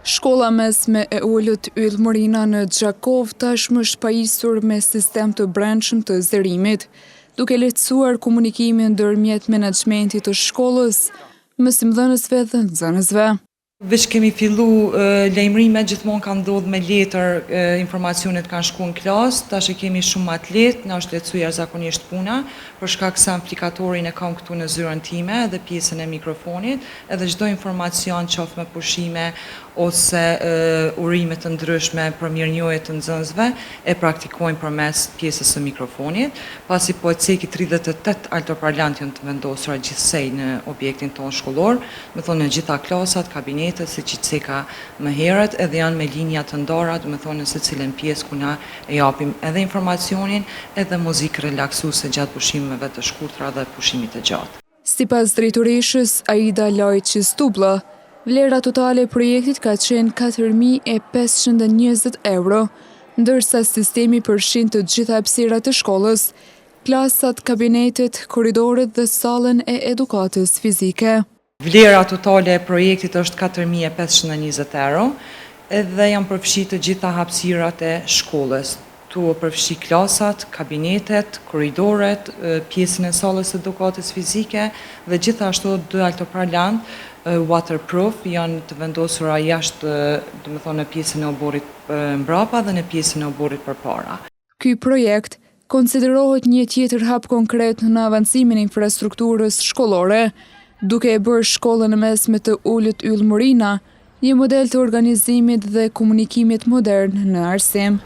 Shkolla mesme e ullët Yll Morina në Gjakov tashmë është pajisur me sistem të brendshëm të zërimit, duke lehtësuar komunikimin ndërmjet menaxhmentit të shkollës, mësimdhënësve dhe nxënësve. Veç kemi fillu lajmërimet gjithmonë kanë ndodhur me letër, informacionet kanë shkuar në klasë, tash e kemi shumë më të lehtë, na është lehtësuar jashtëzakonisht puna, për shkak se aplikatorin e kam këtu në zyrën time dhe pjesën e mikrofonit, edhe çdo informacion qoftë me pushime ose urime të ndryshme për mirënjohje të nxënësve e praktikojmë përmes pjesës së mikrofonit, pasi po e ceki 38 altoparlant janë të vendosura gjithsej në objektin tonë shkollor, do të thonë në gjitha klasat, kabinetet, se që ceka më herët, edhe janë me linja të ndara, do të thonë në secilën pjesë ku na e japim edhe informacionin, edhe muzikë relaksuese gjatë pushimeve të shkurtra dhe pushimit të gjatë. Sipas drejtoreshës Aida Lajçi Stublla, vlera totale e projektit ka qenë 4.520 euro, ndërsa sistemi përfshin të gjitha hapësirat të shkollës, klasat, kabinetet, korridoret dhe sallën e edukatës fizike. Vlera totale e projektit është 4.520 euro, edhe janë përfshi të gjitha hapësirat e shkollës. Tu përfshi klasat, kabinetet, korridoret, pjesën e sallës edukatës fizike dhe gjithashtu 2 altoparlant waterproof janë të vendosura jashtë, do të thonë në pjesën e oborrit mbrapa dhe në pjesën e oborrit përpara. Ky projekt konsiderohet një tjetër hap konkret në avancimin e infrastrukturës shkollore, duke e bërë shkollën mesme të ullët Yll Morina një model të organizimit dhe komunikimit modern në arsim.